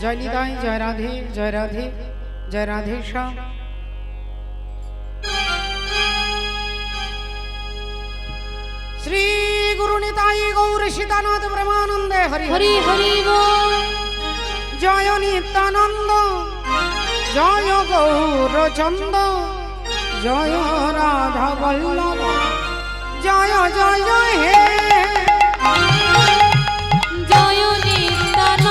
जय निताई, जय राधे, जय राधे, जय राधे श्याम। श्री गुरु निताई गौर सीतानाथ ब्रह्मानंदे हरि हरि हरि बोल। जय नित्यानंद, जय गौर चंद, जय राधा वल्लभ, जय जय जय हे जय नित्यानंद,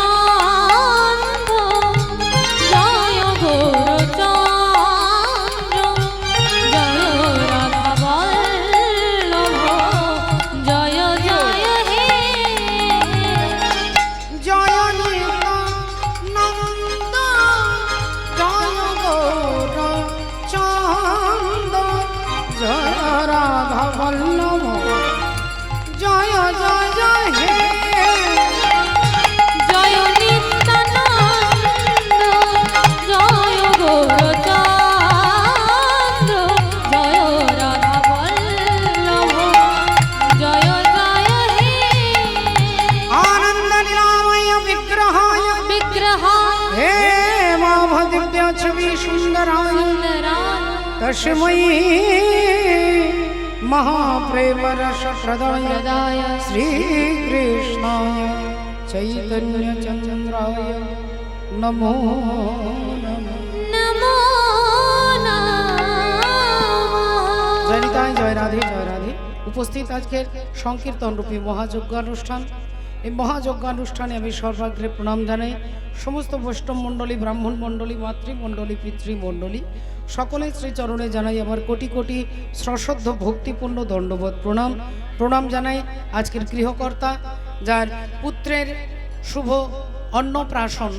जय गौरचंद्र, जय राधा वल्लभ, जय जय हे जय नित्यानंद, जय गौर चंद, जय राधा वल्लभ, जय जय जय हे जय नित्यानंद, जय गौरचंद्र, जय राधा वल्लभ, जय जय हे आनंद निरामय विग्रहाय विग्रह हे दिव्य छवि सुंदराय तस्मै महाप्रेम रस प्रदाय श्री कृष्णाय चैतन्य चंद्राय नमो नमः। नमो नमः। जय निताई, जय राधे, जय राधे। उपस्थित आजकेर संकीर्तन रूपी महायज्ञानुष्ठान, এই মহাযজ্ঞানুষ্ঠানে আমি সর্বাগ্রে প্রণাম জানাই সমস্ত বৈষ্ণব মণ্ডলী, ব্রাহ্মণ মণ্ডলী, মাতৃমণ্ডলী, পিতৃমণ্ডলী সকলের শ্রীচরণে জানাই আমার কোটি কোটি সশ্রদ্ধ ভক্তিপূর্ণ দণ্ডবোধ প্রণাম। প্রণাম জানাই আজকের গৃহকর্তা, যার পুত্রের শুভ অন্নপ্রাশন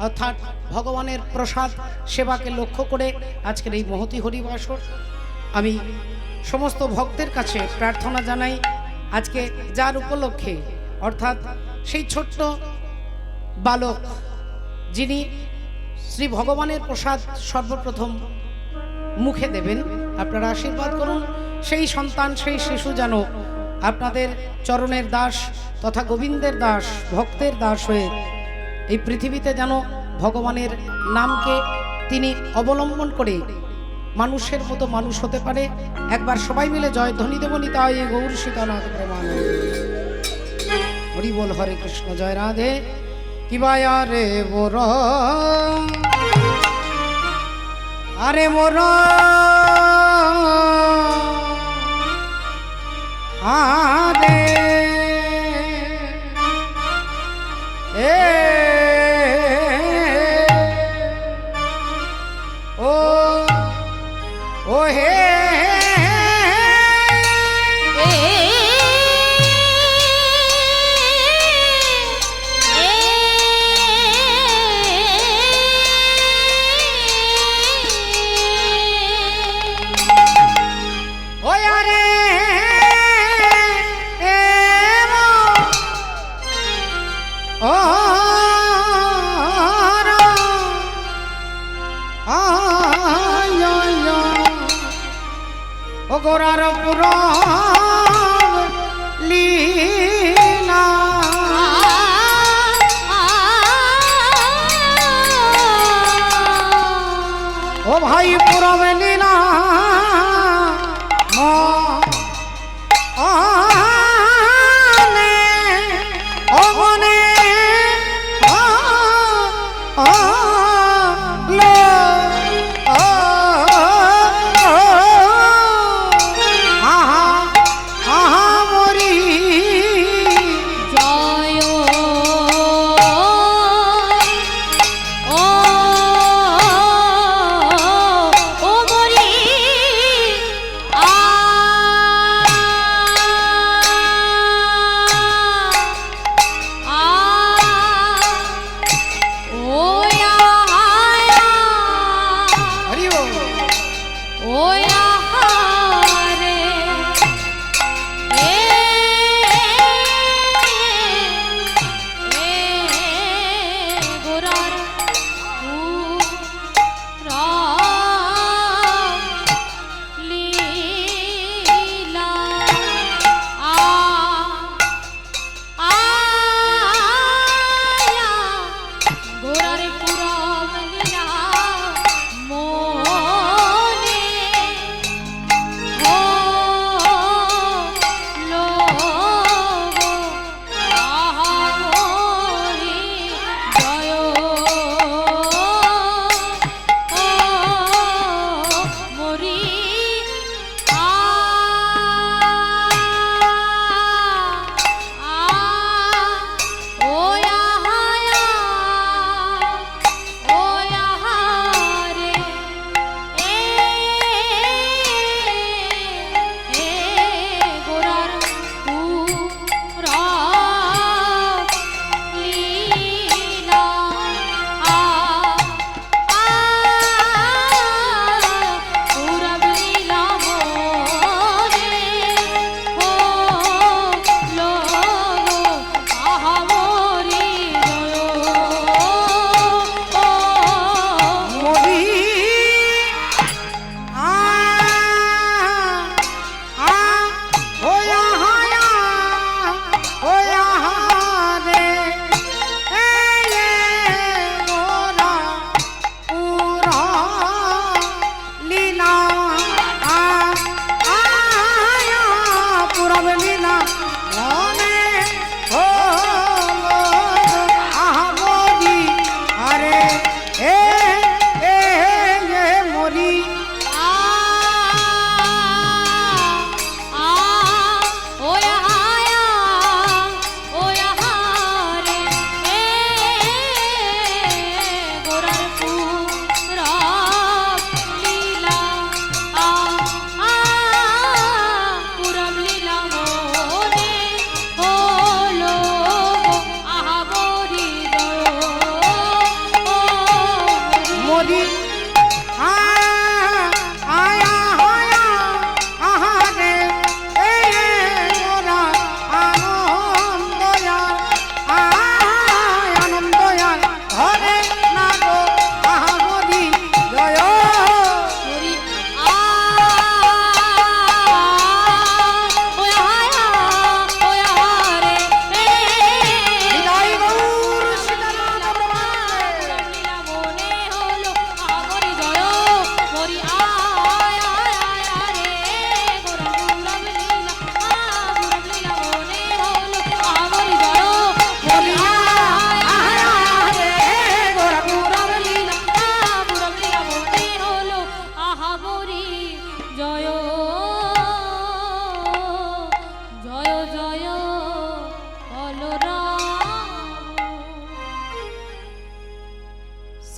অর্থাৎ ভগবানের প্রসাদ সেবাকে লক্ষ্য করে আজকের এই মহতি হরিবাসর। আমি সমস্ত ভক্তের কাছে প্রার্থনা জানাই আজকে যার উপলক্ষে অর্থাৎ সেই ছোট্ট বালক যিনি শ্রী ভগবানের প্রসাদ সর্বপ্রথম মুখে দেবেন, আপনারা আশীর্বাদ করুন সেই সন্তান, সেই শিশু যেন আপনাদের চরণের দাস তথা গোবিন্দের দাস, ভক্তের দাস হয়ে এই পৃথিবীতে যেন ভগবানের নামকে তিনি অবলম্বন করে মানুষের মতো মানুষ হতে পারে। একবার সবাই মিলে জয় ধ্বনি দেব নিতাই গৌর সীতানাথ প্রেমানন্দে। হরি বল, হরে কৃষ্ণ, জয় রাধে। কিবায়া রে মোর, আরে মোর আরে এ ও ও হে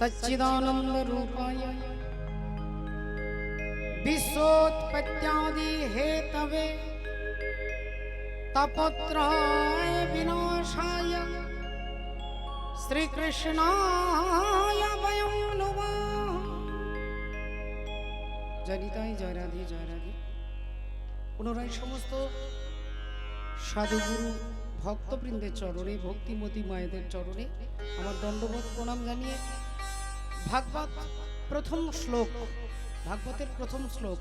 सच्चिदानंद रूपाय विश्वोत्पत्त्यादि हेतवे तापत्रय विनाशाय श्री कृष्णाय वयं नमः। जनिताय जय राधे जय राधे। পুনরায় সমস্ত সাধুগুরু ভক্তবৃন্দের চরণে, ভক্তিমতী মায়েদের চরণে আমার দণ্ডবোধ প্রণাম জানিয়ে ভাগবত প্রথম শ্লোক, ভাগবতের প্রথম শ্লোক,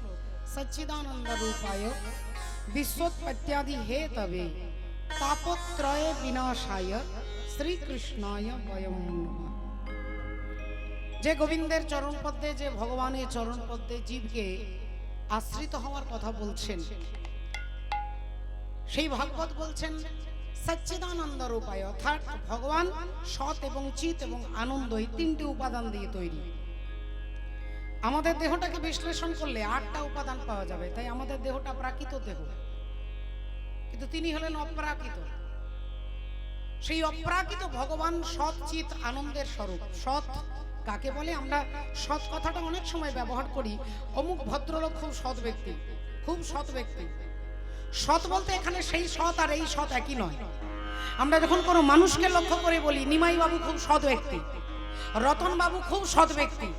সচ্চিদানন্দ রূপায় বিশ্বোৎপত্ত্যাদি হেতবে তাপত্রয় বিনাশায় শ্রীকৃষ্ণায় বয়ং নমঃ। যে গোবিন্দের চরণপদ্মে, যে ভগবানের চরণপদ্মে জীবকে আশ্রিত হওয়ার কথা বলছেন, সেই ভাগবত বলছেন সচ্চিদানন্দ রূপায়, অর্থাৎ ভগবান সৎ এবং চিৎ এবং আনন্দ, এই তিনটি উপাদান দিয়ে তৈরি। আমাদের দেহটাকে বিশ্লেষণ করলে 8টা উপাদান পাওয়া যাবে, তাই আমাদের দেহটা প্রাকৃত দেহ, কিন্তু তিনি হলেন অপ্রাকৃত। সেই অপ্রাকৃত ভগবান সৎ চিৎ আনন্দের স্বরূপ। সৎ কাকে বলে? আমরা সৎ কথাটা অনেক সময় ব্যবহার করি, অমুক ভদ্রলোক খুব সৎ ব্যক্তি, খুব সৎ ব্যক্তি। সৎ বলতে এখানে সেই সৎ আর এই সৎ একই নয়। আমরা যখন কোনো মানুষকে লক্ষ্য করে বলি নিমাই বাবু খুব সৎ ব্যক্তি, রতন বাবু খুব সৎ ব্যক্তি,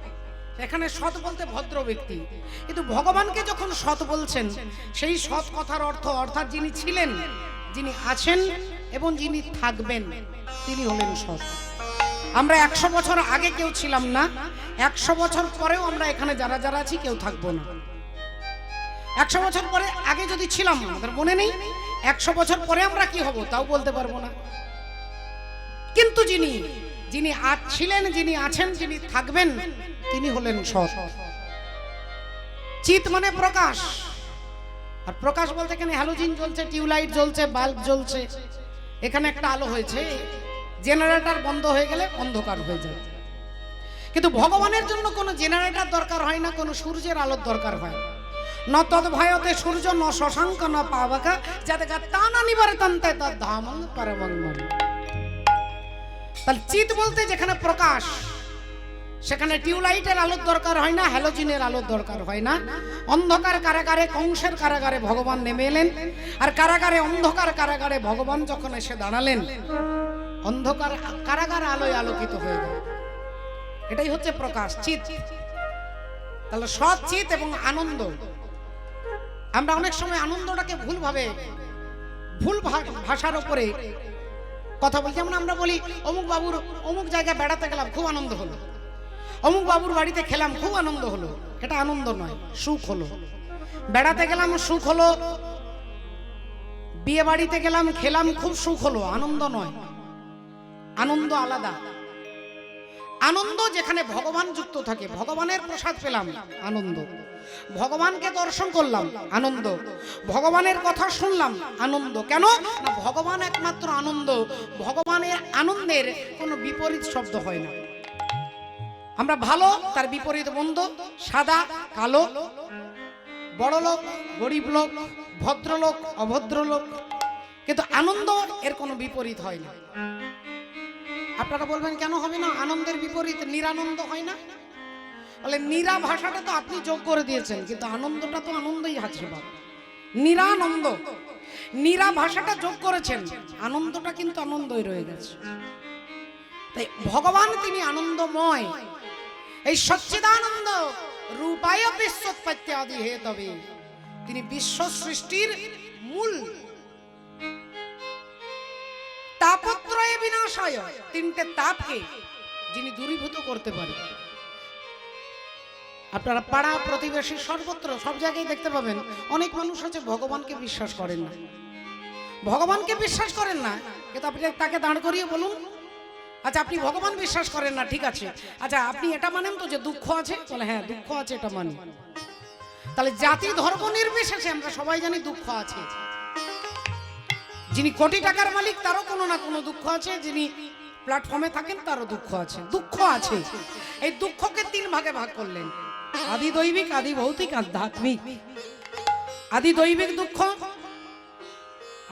এখানে সৎ বলতে ভদ্র ব্যক্তি। কিন্তু ভগবানকে যখন সৎ বলছেন, সেই সৎ কথার অর্থ, অর্থাৎ যিনি ছিলেন, যিনি আছেন এবং যিনি থাকবেন, তিনি হলেন সৎ। আমরা 100 বছর আগে কেউ ছিলাম না, 100 বছর পরেও আমরা এখানে যারা যারা আছি কেউ থাকবো না। 100 বছর পরে আগে যদি ছিলাম, আমাদের মনে নেই, 100 বছর পরে আমরা কি হব তাও বলতে পারবো না। কিন্তু যিনি যিনি আজ ছিলেন, যিনি আছেন, যিনি থাকবেন, তিনি হলেন সৎ। চিৎ মানে প্রকাশ, আর প্রকাশ বলতে এখানে হ্যালোজিন জ্বলছে, টিউবলাইট জ্বলছে, বাল্ব জ্বলছে, এখানে একটা আলো হয়েছে, জেনারেটর বন্ধ হয়ে গেলে অন্ধকার হয়ে যায়। কিন্তু ভগবানের জন্য কোনো জেনারেটর দরকার হয় না, কোনো সূর্যের আলোর দরকার হয় না। তদ্ভয়তে সূর্য ন শশাঙ্ক ন পাবকা যাতে তানা নিবর্তন্তে তদ্ধামং পরমং মম। তাহলে চিৎ বলতে যেখানে প্রকাশ, সেখানে টিউবলাইটের আলোর দরকার হয় না, হ্যালোজিনের আলোর দরকার হয় না। অন্ধকার কারাগারে, কংসের কারাগারে ভগবান নেমে এলেন, আর কারাগারে, অন্ধকার কারাগারে ভগবান যখন এসে দাঁড়ালেন, অন্ধকার কারাগার আলোয় আলোকিত হয়ে গেল। এটাই হচ্ছে প্রকাশ, চিৎ। তাহলে সৎ, চিৎ এবং আনন্দ। আমরা অনেক সময় আনন্দটাকে ভুল ভাষার উপরে কথা বলি। যেমন আমরা বলি অমুক বাবুর অমুক জায়গায় বেড়াতে গেলাম, খুব আনন্দ হলো, অমুক বাবুর বাড়িতে খেলাম, খুব আনন্দ হলো। এটা আনন্দ নয়, সুখ হলো। বেড়াতে গেলাম, সুখ হলো। বিয়ে বাড়িতে গেলাম, খেলাম, খুব সুখ হলো, আনন্দ নয়। আনন্দ আলাদা। আনন্দ যেখানে ভগবান যুক্ত থাকে, ভগবানের প্রসাদ পেলাম, আনন্দ। ভগবানকে দর্শন করলাম, আনন্দ। ভগবানের কথা শুনলাম, আনন্দ। কেন না? ভগবান একমাত্র আনন্দ। ভগবানের আনন্দের কোনো বিপরীত শব্দ হয় না। আমরা ভালো, তার বিপরীত মন্দ, সাদা কালো, বড় লোক গরিব লোক, ভদ্রলোক অভদ্রলোক, কিন্তু আনন্দ এর কোনো বিপরীত হয় না। আপনারা বলবেন কেন হবে না? আনন্দের বিপরীত নিরানন্দ হয় না। বলে নিরা ভাষাটা তো আপনি যোগ করে দিয়েছেন, কিন্তু আনন্দটা তো আনন্দই আছে বাবা। নিরানন্দ, নিরা ভাষাটা যোগ করেছেন, আনন্দটা কিন্তু আনন্দই রয়ে গেছে। তাই ভগবান তিনি আনন্দময়। এই সচ্চিদানন্দ রূপায় বিশ্বোৎপত্ত্যাদি হেতবে, তিনি বিশ্ব সৃষ্টির মূল। তাপত্রয় বিনাশায়, তিনটে তাপকে যিনি দূরীভূত করতে পারেন। আপনারা পাড়া প্রতিবেশী সর্বত্র সব জায়গায় দেখতে পাবেন অনেক মানুষ আছে ভগবানকে বিশ্বাস করেন না। ভগবানকে বিশ্বাস করেন না, কিন্তু আপনি তাকে দাঁড় করিয়ে বলুন, আচ্ছা আপনি ভগবান বিশ্বাস করেন না, ঠিক আছে, আচ্ছা আপনি এটা মানেন তো যে দুঃখ আছে? বলে হ্যাঁ দুঃখ আছে, এটা মানি। তাহলে জাতি ধর্ম নির্বিশেষে আমরা সবাই জানি দুঃখ আছে। যিনি কোটি টাকার মালিক তারও কোনো না কোনো দুঃখ আছে, যিনি প্ল্যাটফর্মে থাকেন তারও দুঃখ আছে। দুঃখ আছে। এই দুঃখকে 3 ভাগে ভাগ করলেন, আদি দৈবিক, আদি ভৌতিক, আধ্যাত্মিক। আদি দৈবিক দুঃখ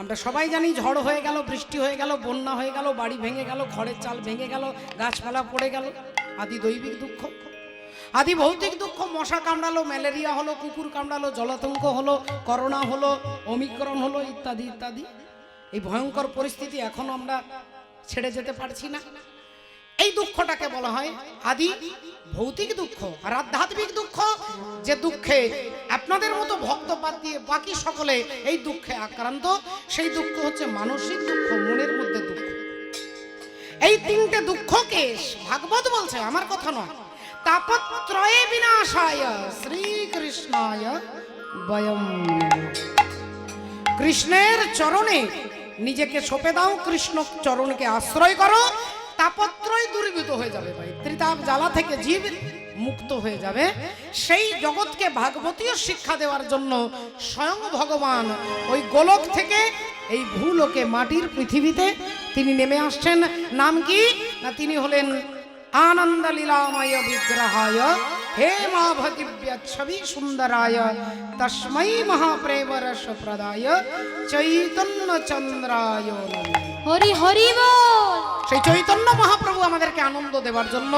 আমরা সবাই জানি, ঝড় হয়ে গেল, বৃষ্টি হয়ে গেল, বন্যা হয়ে গেল, বাড়ি ভেঙে গেল, ঘরের চাল ভেঙে গেল, গাছপালা পড়ে গেল, আদি দৈবিক দুঃখ, আদি ভৌতিক দুঃখ। মশা কামড়ালো, ম্যালেরিয়া হলো, কুকুর কামড়ালো, জলাতঙ্ক হলো, করোনা হলো, অমিক্রণ হলো, ইত্যাদি ইত্যাদি। এই ভয়ঙ্কর পরিস্থিতি এখনো আমরা ছেড়ে যেতে পারছি না। এই দুঃখটাকে বলা হয় আদি ভৌতিক দুঃখ। আর আধ্যাত্মিক দুঃখ, যে দুঃখে আপনাদের মতো ভক্ত বাদ দিয়ে বাকি সকলে এই দুঃখে আক্রান্ত, সেই দুঃখ হচ্ছে মানসিক দুঃখ, মনের মধ্যে দুঃখ। এই তিনটে দুঃখকে ভাগবত বলছে, আমার কথা নয়। তাপত্রয়ে বিনাশায় শ্রীকৃষ্ণায় বয়ম। কৃষ্ণের চরণে নিজেকে সঁপে দাও, কৃষ্ণ চরণকে আশ্রয় করো, তাপত্রয় দূরীভূত হয়ে যাবে ভাই। ত্রিতাপ জ্বালা থেকে জীব মুক্ত হয়ে যাবে। সেই জগৎকে ভাগবতীয় শিক্ষা দেওয়ার জন্য স্বয়ং ভগবান ওই গোলক থেকে এই ভূলোকে মাটির পৃথিবীতে তিনি নেমে আসছেন। নাম কি না, তিনি হলেন আনন্দ লীলাময় বিগ্রহায় হেমাভদিব্যচ্ছবি সুন্দরায় তস্मै মহাপ্রেম রস প্রদায় চৈতন্য চন্দ্রায় নমঃ। হরি হরি বল। সেই চৈতন্য মহাপ্রভু আমাদেরকে আনন্দ দেওয়ার জন্য,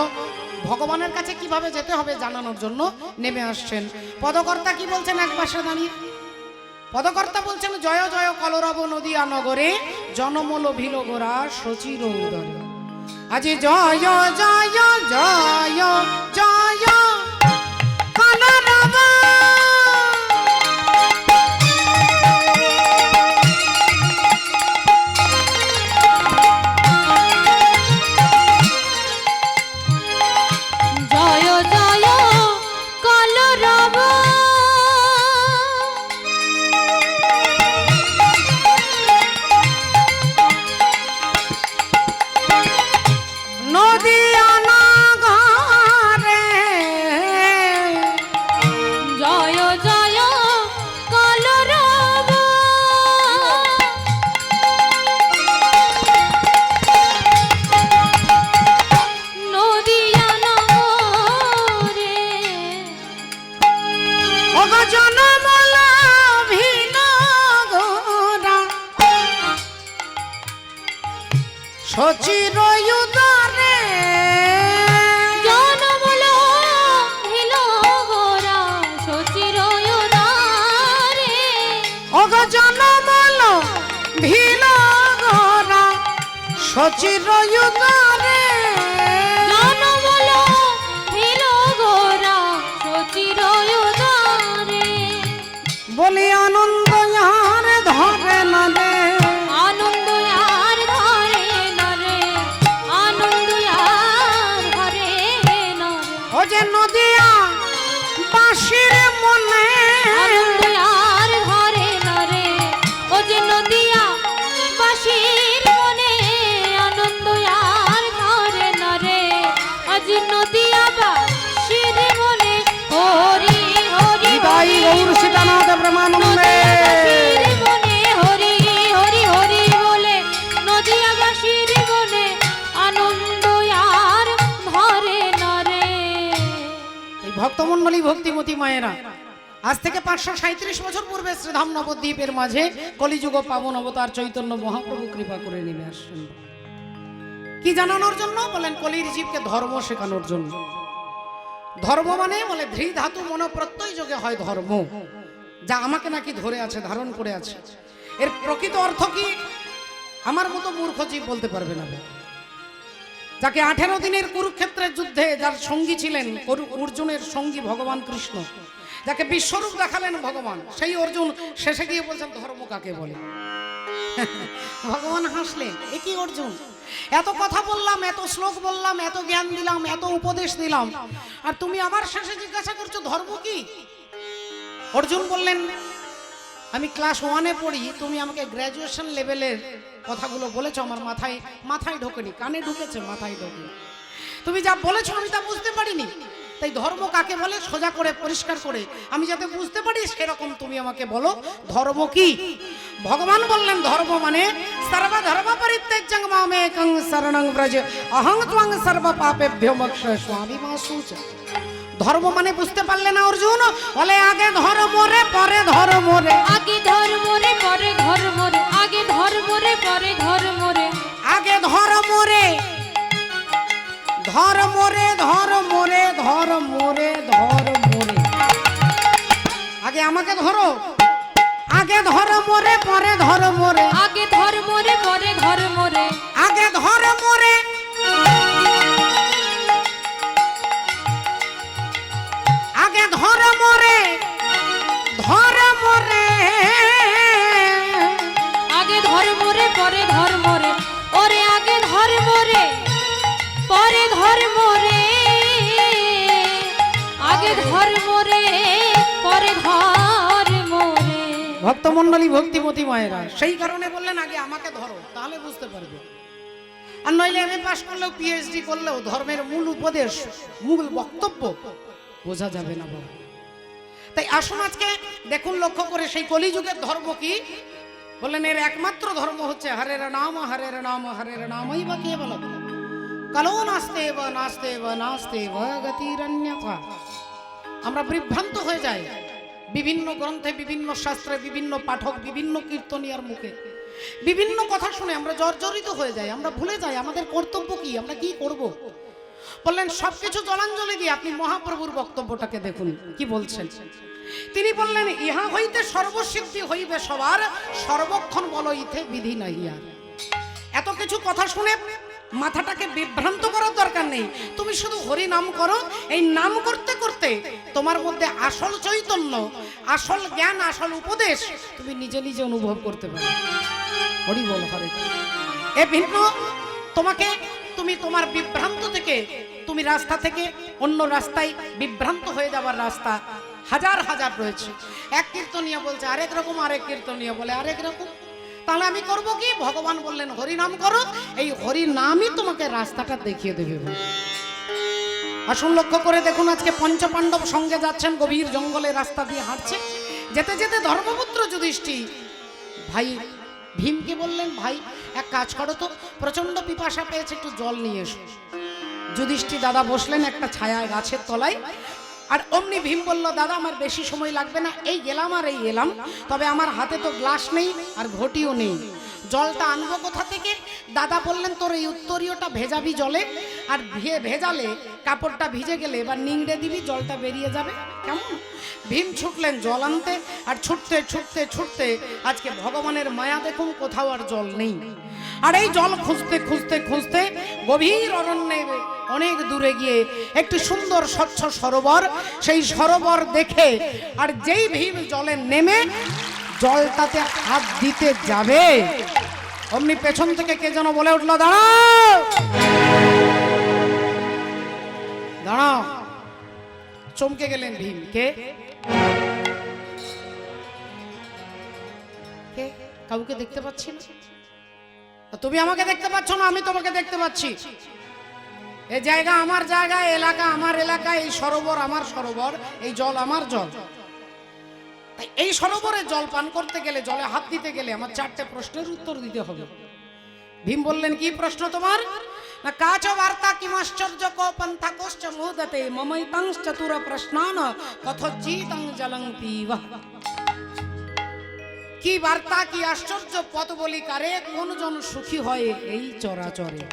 ভগবানের কাছে কিভাবে যেতে হবে জানানোর জন্য নেমে আসছেন। পদকর্তা কি বলছেন এক পাশে দাঁড়িয়ে? পদকর্তা বলছেন, জয় জয় কলরব নদিয়া নগরে জনমল ভিল গোরা শচির উদরে। আজি জয় জয় জয় জয় কলরব। জয় জয় কলরব। নদিয়া নগরে জয় জয় কলরব। নদিয়া নগরে অগজনমল ভিন গোরা শচির উদরে। জনমল ভিল গোরা শচির উদরে। অগজনমল ভিন গোরা শচির উদরে। জনমল ভিল গোরা শচির উদরে। বলি আনন্দ আর ধরে না রে, আনন্দ আর ধরে না রে, আনন্দ আর ধরে না রে। ও যে নদিয়া বাঁশির মনে। আনন্দ আর ধরে না রে, ও যে নদিয়া বাঁশির মনে। আনন্দ আর ধরে না রে, আজ নদিয়া বাঁশির মনে। হরি হরি হৃদয় গৌর সীতানাথ ব্রহ্মানন্দে। নদিয়াবাসীর মনে হরি হরি হরি বলে, নদিয়াবাসীর মনে আনন্দ আর ধরে না রে। এই ভক্তমণ্ডলী ভক্তিমতী মায়েরা, আজ থেকে 537 বছর পূর্বে শ্রীধাম নবদ্বীপের মাঝে কলিযুগ পাবন অবতার চৈতন্য মহাপ্রভু কৃপা করে নেমে আসছেন। কি জানানোর জন্য? বলেন কলির জীবকে ধর্ম শেখানোর জন্য। ধর্ম মানে বলে ধৃ ধাতু মন প্রত্যয় যোগে হয় ধর্ম, যা আমাকে নাকি ধরে আছে, ধারণ করে আছে। এর প্রকৃত অর্থ কি আমার মতো মূর্খ জীব বলতে পারবে না। যাকে 18 দিনের কুরুক্ষেত্রের যুদ্ধে যার সঙ্গী ছিলেন, অর্জুনের সঙ্গী ভগবান কৃষ্ণ, যাকে বিশ্বরূপ দেখালেন ভগবান, সেই অর্জুন শেষে গিয়ে বলছেন ধর্ম কাকে বলে। ভগবান হাসলেন, এ কি অর্জুন, এত কথা বললাম, এত শ্লোক বললাম, এত জ্ঞান দিলাম, এত উপদেশ দিলাম, আর তুমি আমার শেষে জিজ্ঞাসা করছো ধর্ম কি? অর্জুন বললেন, আমি ক্লাস 1-এ পড়ি, তুমি আমাকে গ্র্যাজুয়েশন লেভেলের কথাগুলো বলেছো, আমার মাথায় ঢোকেনি, কানে ঢুকেছে, মাথায় ঢোকেনি। তুমি যা বলেছো আমি তা বুঝতে পারিনি। তাই ধর্ম কাকে বলে সোজা করে পরিষ্কার করে আমি যাতে বুঝতে পারি সেরকম তুমি আমাকে বলো ধর্ম কি। ভগবান বললেন ধর্ম মানে সর্বধর্ম পরিত্যাজ্যং মামেকং শরণং ব্রজ অহং ত্বং সর্ব পাপেভ্যো মোক্ষয়িষ্যামি মা শুচ। ধর্ম মানে বুঝতে পারলে না অর্জুন? বলে আগে ধর্ম রে পরে ধর্ম রে, আগে ধর্ম রে পরে ধর্ম রে, আগে ধর্ম রে পরে ধর্ম রে, আগে ধর্ম রে, ধর মোরে ধর মোরে ধর মোরে ধর মোরে। আগে আমাকে ধরো, আগে ধর মোরে পরে ধর মোরে, আগে ধর মোরে পরে ধর মোরে, আগে ধর মোরে, আগে ধর মোরে ধর মোরে, আগে ধর মোরে পরে ধর মোরে, ওরে আগে ধর মোরে পরে ধর মোরে, আগে ধর মোরে পরে ধর মোরে। ভক্তমণ্ডলী ভক্তিমতী মায়েরা সেই কারণে বললেন আগে আমাকে ধরো, তাহলে বুঝতে পারবে। আর নইলে এমএ পাস করলেও পিএইচডি করলেও ধর্মের মূল উপদেশ মূল বক্তব্য বোঝা যাবে না বাবা। তাই আসুন আজকে দেখুন লক্ষ্য করে সেই কলিযুগের ধর্ম কি বললেন, এর একমাত্র ধর্ম হচ্ছে হরের নাম হরের নাম হরের নামই বা কেবলম কালো নাস্তে বা নাস্তে বা নাস্তে বা গতিরন্যথা। আমরা বিভ্রান্ত হয়ে যাই বিভিন্ন গ্রন্থে, বিভিন্ন শাস্ত্রে, বিভিন্ন পাঠক, বিভিন্ন কীর্তনিয়ার মুখে বিভিন্ন কথা শুনে আমরা জর্জরিত হয়ে যাই। আমরা ভুলে যাই আমাদের কর্তব্য কি, আমরা কি করব। বললেন সবকিছু জলাঞ্জলি দিয়ে আপনি মহাপ্রভুর বক্তব্যটাকে দেখুন কি বলছেন। তিনি বললেন ইহা হইতে সর্বসিদ্ধি হইবে সবার, সর্বক্ষণ বলো ইথে বিধি নাহিয়া। এত কিছু কথা শুনে মাথাটাকে বিভ্রান্ত করার দরকার নেই। তুমি শুধু হরি নাম করো, এই নাম করতে করতে তোমার মধ্যে আসল চৈতন্য, আসল জ্ঞান, আসল উপদেশ তুমি নিজে নিজে অনুভব করতে পারো। হরি বল হরে। এ ভিন্ন তোমাকে, তুমি তোমার বিভ্রান্ত থেকে, তুমি রাস্তা থেকে অন্য রাস্তায় বিভ্রান্ত হয়ে যাবার রাস্তা হাজার হাজার রয়েছে। এক কীর্তনীয় বলছে আরেক রকম, আরেক কীর্তনীয় বলে আরেক রকম। তাহলে আমি করব কি? ভগবান বললেন হরি নাম করো, এই হরি নামই তোমাকে রাস্তাটা দেখিয়ে দেবে। আসুন লক্ষ্য করে দেখুন, আজকে পঞ্চপাণ্ডব সঙ্গে যাচ্ছেন, গভীর জঙ্গলে রাস্তা দিয়ে হাঁটছে। যেতে যেতে ধর্মপুত্র যুধিষ্ঠির ভাই ভীমকে বললেন ভাই এক কাজ করো তো, প্রচন্ড পিপাসা পেয়েছে, একটু জল নিয়ে এসো। যুধিষ্ঠির দাদা বসলেন একটা ছায়া গাছের তলায়। আর অমনি ভীম বলল দাদা আমার বেশি সময় লাগবে না, এই গেলাম আর এই এলাম, তবে আমার হাতে তো গ্লাস নেই আর ঘটিও নেই, জলটা আনবো কোথা থেকে? দাদা বললেন তোর এই উত্তরীয়টা ভেজাবি জলে, আর ভেজালে কাপড়টা ভিজে গেলে এবার নিংড়ে দিবি, জলটা বেরিয়ে যাবে, কেমন? ভীম ছুটলেন জল আনতে, আর ছুটতে ছুটতে ছুটতে আজকে ভগবানের মায়া দেখুন কোথাও আর জল নেই। আর এই জল খুঁজতে খুঁজতে খুঁজতে গভীর অরণ্যে অনেক দূরে গিয়ে একটি সুন্দর স্বচ্ছ সরোবর, সেই সরোবর দেখে আর যেই ভীম জলে নেমে জলটাতে হাত দিতে যাবে অমনি পেছন থেকে কে যেন বলে উঠলো দাঁড়াও দাঁড়াও। চমকে গেলেন ভীম। কে? কে? কাউকে দেখতে পাচ্ছি না। তুমি আমাকে দেখতে পাচ্ছ না, আমি তোমাকে দেখতে পাচ্ছি। এই জায়গা আমার জায়গা, এলাকা আমার এলাকা, এই সরোবর আমার সরোবর, এই জল আমার জল। তাই এই সরোবরে জল পান করতে গেলে, জলে হাত দিতে গেলে আমার চারটে প্রশ্নের উত্তর দিতে হবে। ভীম বললেন কি প্রশ্ন তোমার? না কাচ বার্তা কিমাশ্চর্য কো পন্থা কোশ্চ মোদতে মমৈতাং চতুর প্রশ্নান কথোজ্জিতং জলং পিবঃ। কি বার্তা, কি আশ্চর্য পথ বলি কারে, কোন জন সুখী হয় এই চরাচরে?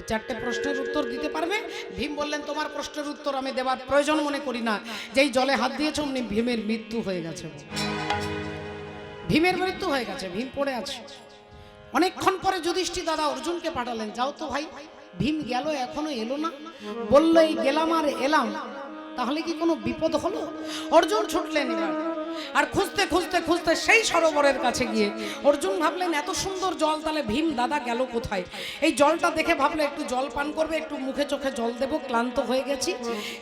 চারটে প্রশ্নের উত্তর দিতে পারবে। ভীম বললেন তোমার প্রশ্নের উত্তর আমি দেবার প্রয়োজন মনে করি না, যেই জলে হাত দিয়েছ অমনি ভীমের মৃত্যু হয়ে গেছে। ভীমের মৃত্যু হয়ে গেছে, ভীম পড়ে আছে। অনেকক্ষণ পরে যুধিষ্ঠির দাদা অর্জুনকে পাঠালেন, যাও তো ভাই, ভীম গেল এখনো এলো না। বললো এই গেলাম আর এলাম, তাহলে কি কোনো বিপদ হলো? অর্জুন ছুটলেন এবার, আর খুঁজতে খুঁজতে খুঁজতে সেই সরোবরের কাছে গিয়ে অর্জুন ভাবলেন এত সুন্দর জল, তাহলে ভীম দাদা গেল কোথায়? এই জলটা দেখে ভাবলো একটু জল পান করবে, একটু মুখে চোখে জল দেবো, ক্লান্ত হয়ে গেছি।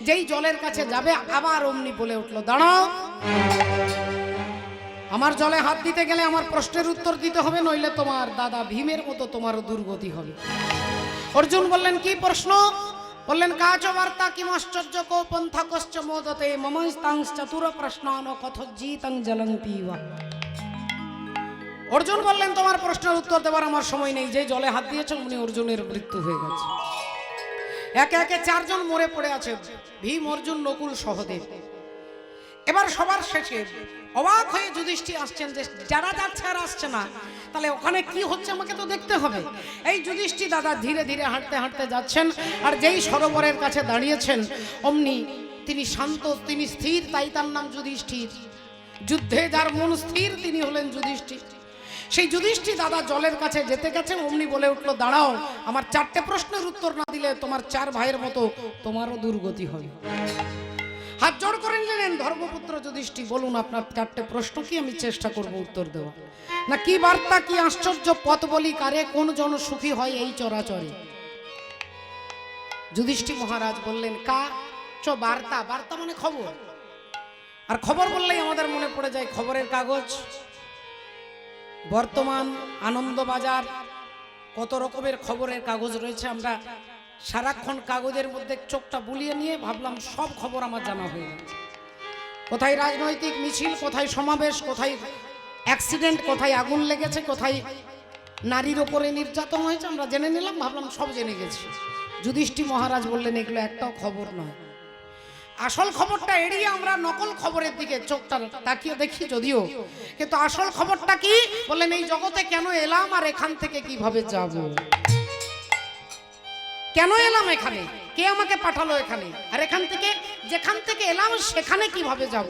যেই জলের কাছে যাবে আবার অমনি বলে উঠলো দাঁড়াও, আমার জলে হাত দিতে গেলে আমার প্রশ্নের উত্তর দিতে হবে, নইলে তোমার দাদা ভীমের মতো তোমারও দুর্গতি হবে। অর্জুন বললেন কি প্রশ্ন? বললেন কাচ বার্তা কিমাশ্চর্য কো পন্থা কোশ্চ মোদতে মমৈস্তাং চতুর প্রশ্নান কথোজ্জিতং জলং পিবঃ। অর্জুন বললেন তোমার প্রশ্নের উত্তর দেবার আমার সময় নেই, যে জলে হাত দিয়েছ উনি অর্জুনের মৃত্যু হয়ে গেছে। একে একে চারজন মরে পড়ে আছে, ভীম, অর্জুন, নকুল, সহদেব। এবার সবার শেষে অবাক হয়ে যুধিষ্ঠির আসছেন যে যারা যাচ্ছে আর আসছে না, তাহলে ওখানে কি হচ্ছে আমাকে তো দেখতে হবে। এই যুধিষ্ঠির দাদা ধীরে ধীরে হাঁটতে হাঁটতে যাচ্ছেন, আর যেই সরোবরের কাছে দাঁড়িয়েছেন অমনি তিনি শান্ত, তিনি স্থির, তাই তার নাম যুধিষ্ঠির। যুদ্ধে যার মন স্থির তিনি হলেন যুধিষ্ঠির। সেই যুধিষ্ঠির দাদা জলের কাছে যেতে গেছে, অমনি বলে উঠলো, দাঁড়াও, আমার 4টে প্রশ্নের উত্তর না দিলে তোমার 4 ভাইয়ের মতো তোমারও দুর্গতি হবে। হাত জোড় করে নিলেন ধর্মপুত্র যুধিষ্ঠির, বলুন আপনার 4টে প্রশ্ন কি, আমি চেষ্টা করব উত্তর দেওয়া। না কি বার্তা, কি আশ্চর্য পথ বলি কারে, কোন জন সুখী হয় এই চরাচরে। যুধিষ্ঠির মহারাজ বললেন, বার্তা, বার্তা মানে খবর। আর খবর বললেই আমাদের মনে পড়ে যায় খবরের কাগজ, বর্তমান, আনন্দবাজার, কত রকমের খবরের কাগজ রয়েছে। আমরা সারাক্ষণ কাগজের মধ্যে চোখটা বুলিয়ে নিয়ে ভাবলাম সব খবর আমার জানা হয়ে গেছে। কোথায় রাজনৈতিক মিছিল, কোথায় সমাবেশ, কোথায় অ্যাক্সিডেন্ট, কোথায় আগুন লেগেছে, কোথায় নারীর ওপরে নির্যাতন হয়েছে, আমরা জেনে নিলাম, ভাবলাম সব জেনে গেছি। যুধিষ্ঠির মহারাজ বললেন, এগুলো একটাও খবর নয়। আসল খবরটা এড়িয়ে আমরা নকল খবরের দিকে চোখটা তাকিয়ে দেখি যদিও, কিন্তু আসল খবরটা কি বললেন, এই জগতে কেন এলাম আর এখান থেকে কিভাবে যাব। কেন এলাম এখানে, কে আমাকে পাঠালো এখানে, আর এখান থেকে যেখান থেকে এলাম সেখানে কিভাবে যাব।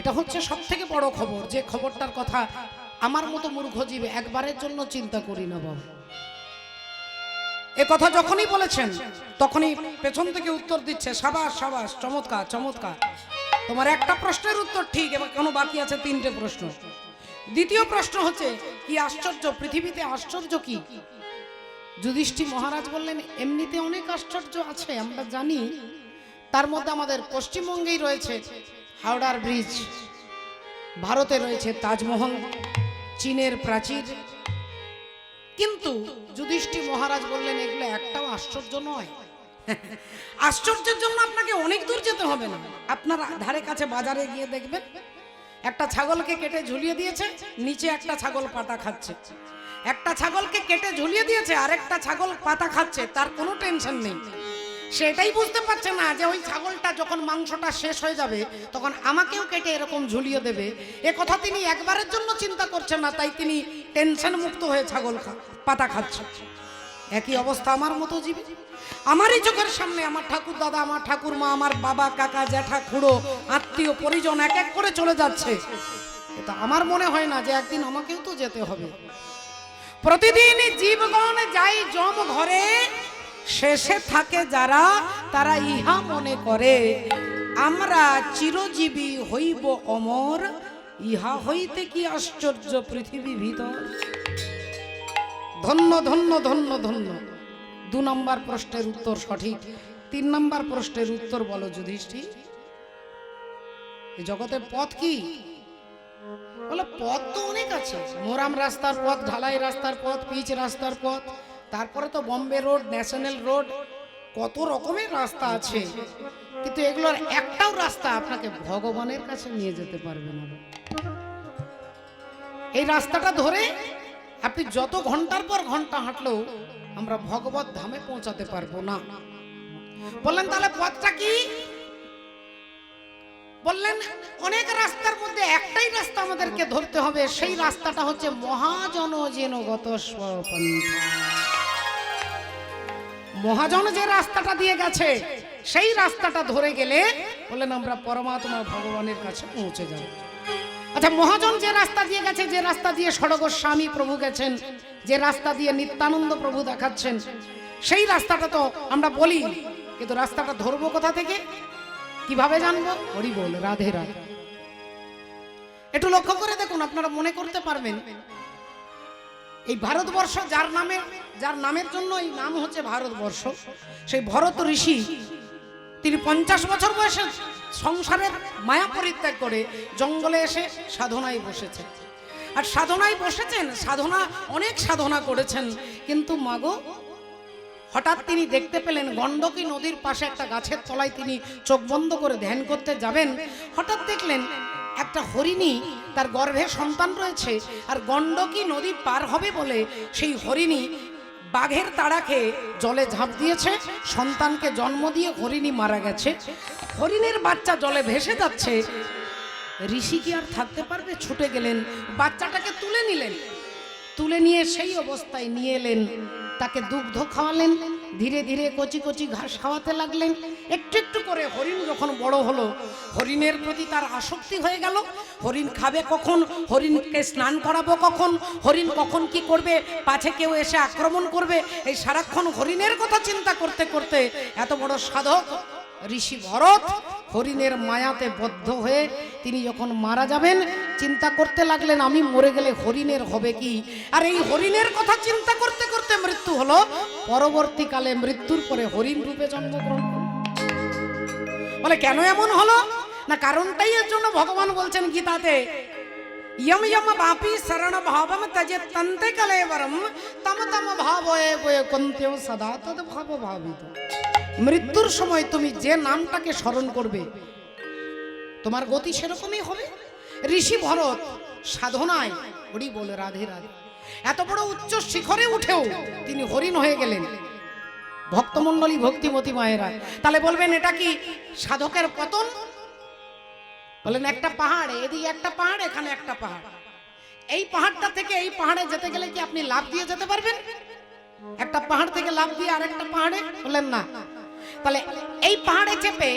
এটা হচ্ছে সব থেকে বড় খবর, যে খবরটার কথা আমার মতো মূর্খ জীব একবারের জন্য চিন্তা করি না বাবা। এ কথা যখনই বলেছেন তখনই পেছন থেকে উত্তর দিচ্ছে, সাবাস সাবাস, চমৎকার চমৎকার, তোমার একটা প্রশ্নের উত্তর ঠিক, এবার কেন বাকি আছে 3টে প্রশ্ন। দ্বিতীয় প্রশ্ন হচ্ছে, কি আশ্চর্য, পৃথিবীতে আশ্চর্য কি। যুধিষ্ঠির মহারাজ বললেন, এমনিতে অনেক আশ্চর্য আছে আমরা জানি, তার মধ্যে আমাদের পশ্চিমবঙ্গেই রয়েছে হাওড়ার ব্রিজ, ভারতে রয়েছে তাজমহল, চীনের প্রাচীর। কিন্তু যুধিষ্ঠির মহারাজ বললেন, এগুলো একটাও আশ্চর্য নয়। আশ্চর্যের জন্য আপনাকে অনেক দূর যেতে হবে না, আপনার ধারে কাছে বাজারে গিয়ে দেখবেন একটা ছাগলকে কেটে ঝুলিয়ে দিয়েছে, নিচে একটা ছাগল পাতা খাচ্ছে। একটা ছাগলকে কেটে ঝুলিয়ে দিয়েছে, আরেকটা ছাগল পাতা খাচ্ছে, তার কোনো টেনশন নেই। সেটাই বুঝতে পারছে না যে ওই ছাগলটা যখন মাংসটা শেষ হয়ে যাবে তখন আমাকেও কেটে এরকম ঝুলিয়ে দেবে, এ কথা তিনি একবারের জন্য চিন্তা করছেন না, তাই তিনি টেনশন মুক্ত হয়ে ছাগল পাতা খাচ্ছে। একই অবস্থা আমার মতো জীবী, আমারই চোখের সামনে আমার ঠাকুর দাদা, আমার ঠাকুরমা, আমার বাবা, কাকা, জ্যাঠা, খুড়ো, আত্মীয় পরিজন এক এক করে চলে যাচ্ছে। এটা আমার মনে হয় না যে একদিন আমাকেও তো যেতে হবে। প্রতিদিন জীবগণ যাই জম ঘরে, শেষে থাকে যারা তারা ইহা মনে করে, আমরা চিরজীবী হইব অমর, ইহা হইতে কি আশ্চর্য পৃথিবী ভিতর। ধন্য ধন্য ধন্য ধন্য। 2 নম্বর প্রশ্নের উত্তর সঠিক। 3 নম্বর প্রশ্নের উত্তর বলো যুধিষ্ঠির, এই জগতের পথ কি। বলে, পথ তো অনেক আছে, মোরাম রাস্তার পথ, ঢালাই রাস্তার পথ, পিচ রাস্তার পথ, তারপরে তো বম্বে রোড, ন্যাশনাল রোড, কত রকমের রাস্তা আছে, কিন্তু এগুলোর একটাও রাস্তা আপনাকে ভগবানের কাছে নিয়ে যেতে পারবে না। এই রাস্তাটা ধরে আপনি যত ঘন্টার পর ঘন্টা হাঁটলেও আমরা ভগবত ধামে পৌঁছাতে পারবো না। বললেন, তাহলে পথটা কি। বললেন, অনেক রাস্তার মধ্যে একটাই রাস্তা আমাদেরকে ধরতে হবে, সেই রাস্তাটা হচ্ছে মহাজন যেন গত স্বপন্থা। মহাজন যে রাস্তাটা দিয়ে গেছে সেই রাস্তাটা ধরে গেলে বললেন আমরা পরমাত্মা ভগবানের কাছে পৌঁছে যাব। আচ্ছা, মহাজন যে রাস্তা দিয়ে গেছে, যে রাস্তা দিয়ে ষড়গোস্বামী প্রভু গেছেন, যে রাস্তা দিয়ে নিত্যানন্দ প্রভু দেখাচ্ছেন, সেই রাস্তাটা তো আমরা বলি, কিন্তু রাস্তাটা ধরবো কোথা থেকে, কিভাবে জানবো। হরি বল, রাধে রাধে। একটু লক্ষ্য করে দেখুন, আপনারা মনে করতে পারবেন এই ভারতবর্ষ যার নামের জন্য এই নাম হচ্ছে ভারতবর্ষ, সেই ভরত ঋষি তিনি 50 বছর বয়সে সংসারের মায়া পরিত্যাগ করে জঙ্গলে এসে সাধনায় বসেছেন। আর সাধনায় বসেছেন, অনেক সাধনা করেছেন, কিন্তু মাগো হঠাৎ তিনি দেখতে পেলেন গণ্ডকী নদীর পাশে একটা গাছের তলায় তিনি চোখ বন্ধ করে ধ্যান করতে যাবেন। হঠাৎ দেখলেন একটা হরিণী, তার গর্ভে সন্তান রয়েছে, আর গণ্ডকী নদী পার হবে বলে সেই হরিণী বাঘের তাড়া খেয়ে জলে ঝাঁপ দিয়েছে, সন্তানকে জন্ম দিয়ে হরিণী মারা গেছে। হরিণের বাচ্চা জলে ভেসে যাচ্ছে, ঋষি কি আর থাকতে পারবে? ছুটে গেলেন, বাচ্চাটাকে তুলে নিলেন, তুলে নিয়ে সেই অবস্থায় নিয়ে এলেন, তাকে দুগ্ধ খাওয়ালেন, ধীরে ধীরে কচি কচি ঘাস খাওয়াতে লাগলেন। একটু একটু করে হরিণ যখন বড় হলো, হরিণের প্রতি তার আসক্তি হয়ে গেল। হরিণ খাবে কখন, হরিণকে স্নান করাবো কখন, হরিণ কখন কি করবে, পাছে কেউ এসে আক্রমণ করবে, এই সারাক্ষণ হরিণের কথা চিন্তা করতে করতে এত বড় সাধক ঋষি ভরত হরিণের মায়াতে বদ্ধ হয়ে তিনি যখন মারা যাবেন, চিন্তা করতে লাগলেন আমি মরে গেলে হরিণের হবে কি। আর এই হরিণের কথা চিন্তা করতে করতে মৃত্যু হলো। পরবর্তীকালে মৃত্যুর পরে হরিণ রূপে জন্মগ্রহণ করলেন। বলে কেন এমন হলো না, কারণটাই এর জন্য ভগবান বলছেন গীতাতে, यम यम वापी शरण भावम तजे तंते कलेवरम तम तम भावये वैकुंठ्यो सदा तद भाव भावित। মৃত্যুর সময় তুমি যে নামটাকে স্মরণ করবে তোমার গতি সেরকমই হবে। ঋষি ভরত সাধনায় হরি বলে রাধে রাধে এত বড় উচ্চ শিখরে উঠেও তিনি হরিণ হয়ে গেলেন। ভক্তমণ্ডলী ভক্তিমতী মায়েরা তাহলে বলবেন এটা কি সাধকের পতন? বলেন একটা পাহাড়, এদিকে একটা পাহাড়, এখানে একটা পাহাড়, এই পাহাড়টা থেকে এই পাহাড়ে যেতে গেলে কি আপনি লাফ দিয়ে যেতে পারবেন? একটা পাহাড় থেকে লাফ দিয়ে আরেকটা পাহাড়ে? বললেন না। তাহলে এই পাহাড়ে চেপে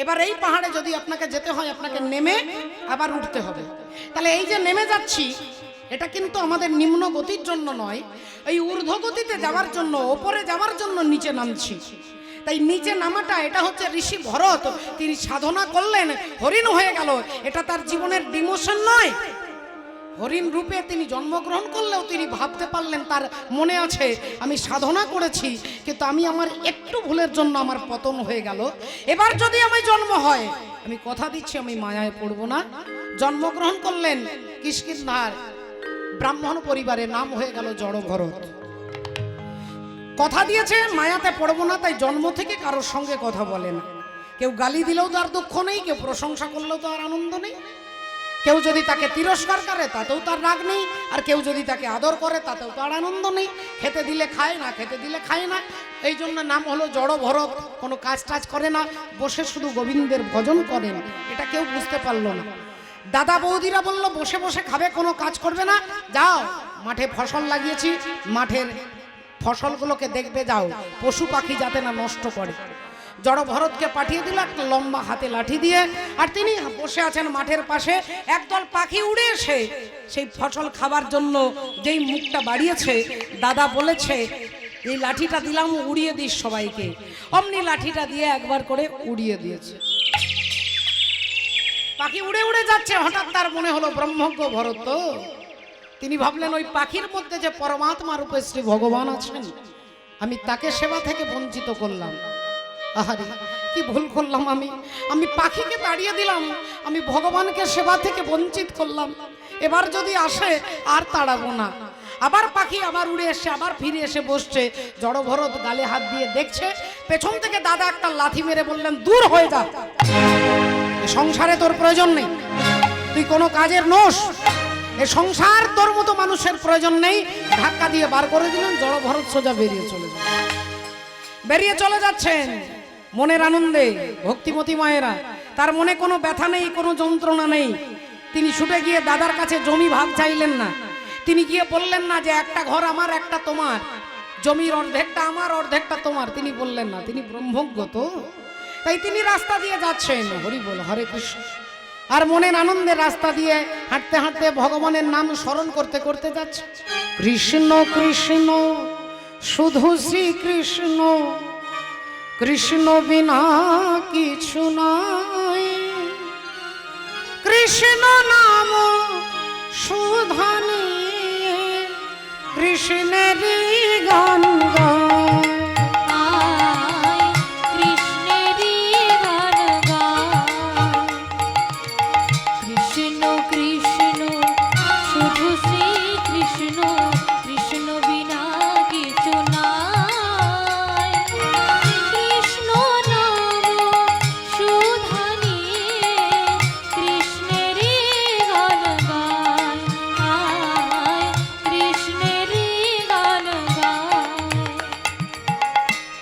এবার এই পাহাড়ে যদি আপনাকে যেতে হয় আপনাকে নেমে আবার উঠতে হবে। তাহলে এই যে নেমে যাচ্ছি এটা কিন্তু আমাদের নিম্ন গতির জন্য নয়, এই ঊর্ধ্ব গতিতে যাওয়ার জন্য, ওপরে যাওয়ার জন্য নিচে নামছি। তাই নিচে নামাটা এটা হচ্ছে ঋষি ভরত তিনি সাধনা করলেন, হরিণ হয়ে গেল। এটা তার জীবনের ডিমোশন নয়। হরিণ রূপে তিনি জন্মগ্রহণ করলেও তিনি ভাবতে পারলেন, তার মনে আছে আমি সাধনা করেছি কিন্তু আমি আমার একটু ভুলের জন্য আমার পতন হয়ে গেল। এবার যদি আমি জন্ম হয় আমি কথা দিচ্ছি আমি মায়ায় পড়ব না। জন্মগ্রহণ করলেন কিষ্কিন্ধার ব্রাহ্মণ পরিবারে, নাম হয়ে গেল জড় ভরত। কথা দিয়েছে মায়াতে পড়বো না, তাই জন্ম থেকে কারোর সঙ্গে কথা বলে না। কেউ গালি দিলেও তার দুঃখ নেই, কেউ প্রশংসা করলেও তার আনন্দ নেই, কেউ যদি তাকে তিরস্কার করে তাতেও তার রাগ নেই, আর কেউ যদি তাকে আদর করে তাতেও তার আনন্দ নেই। খেতে দিলে খায় না, খেতে দিলে খায় না। এই জন্য নাম হলো জড় ভরত। কোনো কাজ টাজ করে না, বসে শুধু গোবিন্দের ভজন করেন। এটা কেউ বুঝতে পারলো না। দাদা বৌদিরা বলল বসে বসে খাবে, কোনো কাজ করবে না, যাও মাঠে ফসল লাগিয়েছি, মাঠের ফসলগুলোকে দেখবে যাও, পশু পাখি যাতে না নষ্ট করে। জড় ভরতকে পাঠিয়ে দিল একটা লম্বা হাতে লাঠি দিয়ে, আর তিনি বসে আছেন মাঠের পাশে। একদল পাখি উড়ে এসে সেই ফসল খাবার জন্য যেই মুখটা বাড়িয়েছে, দাদা বলেছে এই লাঠিটা দিলাম উড়িয়ে দিস সবাইকে। অমনি লাঠিটা দিয়ে একবার করে উড়িয়ে দিয়েছে। পাখি উড়ে উড়ে যাচ্ছে, হঠাৎ তার মনে হলো ব্রহ্মজ্ঞ ভরত তো। তিনি ভাবলেন ওই পাখির মধ্যে যে পরমাত্মা রূপে শ্রী ভগবান আছেন, আমি তাকে সেবা থেকে বঞ্চিত করলাম। আহারে কি ভুল করলাম আমি পাখিকে তাড়িয়ে দিলাম, আমি ভগবানকে সেবা থেকে বঞ্চিত করলাম। এবার যদি আসে আর তাড়াবো না। আবার পাখি আবার উড়ে এসে আবার ফিরে এসে বসছে। জড় ভরত গালে হাত দিয়ে দেখছে, পেছন থেকে দাদা একটা লাথি মেরে বললেন দূর হয়ে যা, সংসারে তোর প্রয়োজন নেই, তুই কোনো কাজের নোস, এ সংসার তোর মতো মানুষের প্রয়োজন নেই। ধাক্কা দিয়ে বার করে দিলেন। জড় ভরত সোজা বেরিয়ে চলে যাচ্ছেন মনের আনন্দে। ভক্তিমতী মায়েরা, তার মনে কোনো ব্যথা নেই, কোনো যন্ত্রণা নেই। তিনি ছুটে গিয়ে দাদার কাছে জমি ভাগ চাইলেন না। তিনি গিয়ে বললেন না যে একটা ঘর আমার একটা তোমার, জমির অর্ধেকটা আমার অর্ধেকটা তোমার। তিনি বললেন না, তিনি ব্রহ্মজ্ঞ তো। তাই তিনি রাস্তা দিয়ে যাচ্ছেন, হরি বল হরে কৃষ্ণ, আর মনের আনন্দে রাস্তা দিয়ে হাঁটতে হাঁটতে ভগবানের নাম স্মরণ করতে করতে যাচ্ছে। কৃষ্ণ কৃষ্ণ শুধু শ্রী কৃষ্ণ, কৃষ্ণ বিনা কিছু নাই। কৃষ্ণ নাম সুধানি কৃষ্ণের গান গায়।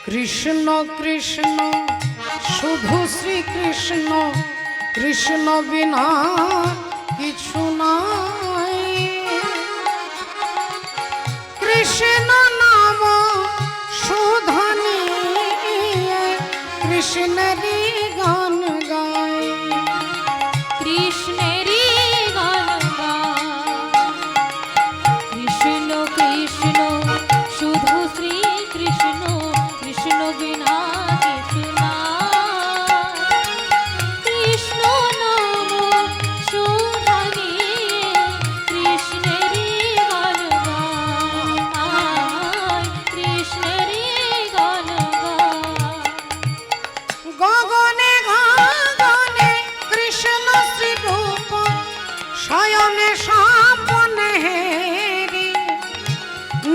কৃষ্ণ কৃষ্ণ শুধু শ্রী কৃষ্ণ, কৃষ্ণ বিনা কিছু নাই, কৃষ্ণ নাম সুধানি কৃষ্ণেরই গান গায়, কৃষ্ণেরই গান গায়। কৃষ্ণ কৃষ্ণ শুধু শ্রী কৃষ্ণ, কৃষ্ণ বিনা কিছু নাই। কৃষ্ণ নাম সুধানি কৃষ্ণেরই গান গায়, কৃষ্ণেরই গান গায়। গগনে গগনে কৃষ্ণ শ্রী রূপ শয়নে স্বপনে হেরি,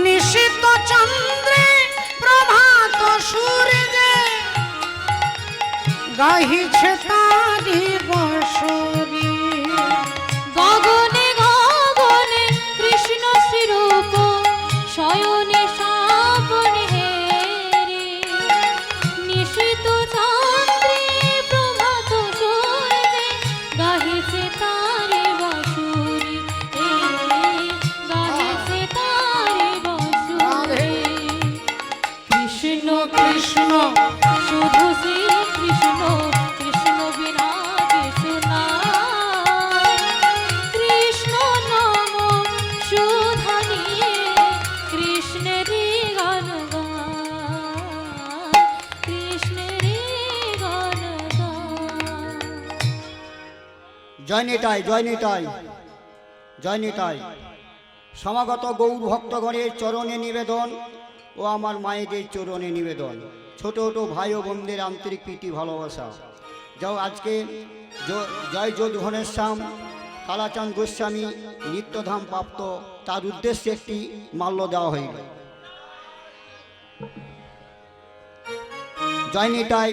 নিশিত চন্দ্রে প্রভাত সূর্যে গাহিছে তারি বসরি। গগনে গগনে কৃষ্ণ শ্রীরূপ শয়নে স্বপনে হেরি, নিশিত চন্দ্রে প্রভাত সূর্যে গাহিছে তারে বাঁশুরি, গাহিছে তারে বাঁশুরি। কৃষ্ণ কৃষ্ণ শুধু শ্রী কৃষ্ণ, কৃষ্ণ বিনা কিছু নাই। কৃষ্ণ নাম সুধানি কৃষ্ণেরই গান গায়, কৃষ্ণেরই গান গায়। জয় নিতাই, জয় নিতাই, জয় নিতাই। সমাগত গৌর ভক্তগণের চরণে নিবেদন ও আমার মায়েদের চরণে নিবেদন, ছোট ছোট ভাই ও বোনদের আন্তরিক প্রীতি ভালোবাসা। যাও আজকে জয় যোধঘনেশ্যাম কালাচাঁদ গোস্বামী নিত্যধাম প্রাপ্ত, তার উদ্দেশ্যে একটি মাল্য দেওয়া হইল। জয় নিতাই,